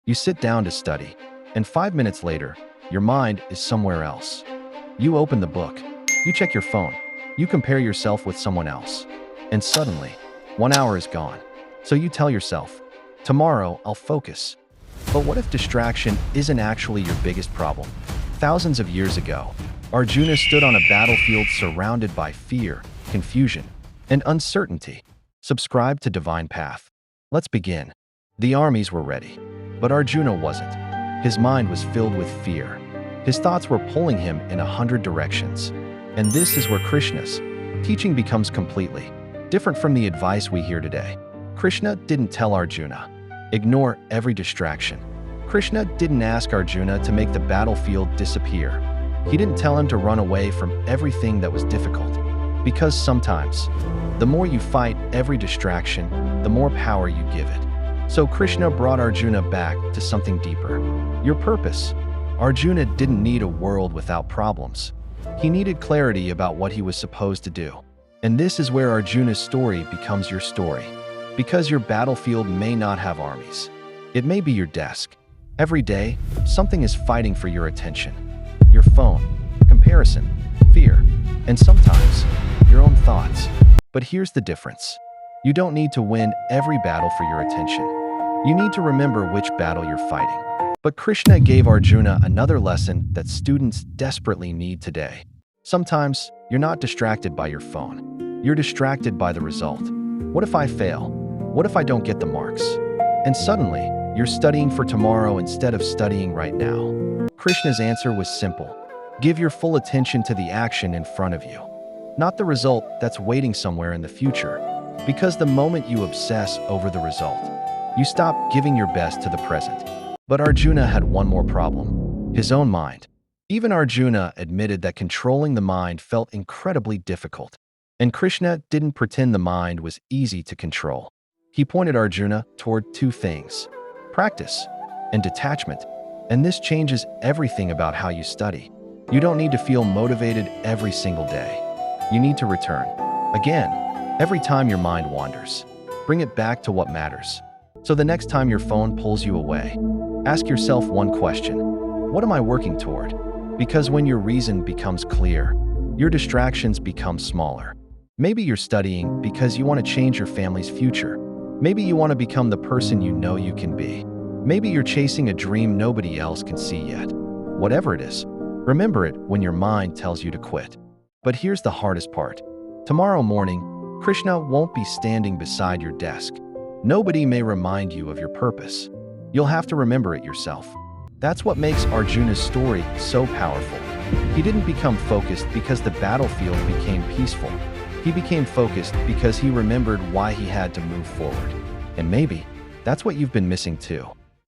You sit down to study, and 5 minutes later, your mind is somewhere else. You open the book, you check your phone, you compare yourself with someone else, and suddenly, 1 hour is gone. So you tell yourself, tomorrow I'll focus. But what if distraction isn't actually your biggest problem? Thousands of years ago, Arjuna stood on a battlefield surrounded by fear, confusion, and uncertainty. Subscribe to Divine Path. Let's begin. The armies were ready, but Arjuna wasn't. His mind was filled with fear. His thoughts were pulling him in 100 directions. And this is where Krishna's teaching becomes completely different from the advice we hear today. Krishna didn't tell Arjuna, ignore every distraction. Krishna didn't ask Arjuna to make the battlefield disappear. He didn't tell him to run away from everything that was difficult. Because sometimes, the more you fight every distraction, the more power you give it. So Krishna brought Arjuna back to something deeper. Your purpose. Arjuna didn't need a world without problems. He needed clarity about what he was supposed to do. And this is where Arjuna's story becomes your story. Because your battlefield may not have armies. It may be your desk. Every day, something is fighting for your attention. Your phone, comparison, fear, and sometimes, your own thoughts. But here's the difference. You don't need to win every battle for your attention. You need to remember which battle you're fighting. But Krishna gave Arjuna another lesson that students desperately need today. Sometimes, you're not distracted by your phone. You're distracted by the result. What if I fail? What if I don't get the marks? And suddenly, you're studying for tomorrow instead of studying right now. Krishna's answer was simple. Give your full attention to the action in front of you, not the result that's waiting somewhere in the future. Because the moment you obsess over the result, you stop giving your best to the present. But Arjuna had one more problem, his own mind. Even Arjuna admitted that controlling the mind felt incredibly difficult. And Krishna didn't pretend the mind was easy to control. He pointed Arjuna toward two things, practice and detachment. And this changes everything about how you study. You don't need to feel motivated every single day. You need to return. Again, every time your mind wanders, bring it back to what matters. So the next time your phone pulls you away, ask yourself one question. What am I working toward? Because when your reason becomes clear, your distractions become smaller. Maybe you're studying because you want to change your family's future. Maybe you want to become the person you know you can be. Maybe you're chasing a dream nobody else can see yet. Whatever it is, remember it when your mind tells you to quit. But here's the hardest part. Tomorrow morning, Krishna won't be standing beside your desk. Nobody may remind you of your purpose. You'll have to remember it yourself. That's what makes Arjuna's story so powerful. He didn't become focused because the battlefield became peaceful. He became focused because he remembered why he had to move forward. And maybe that's what you've been missing too.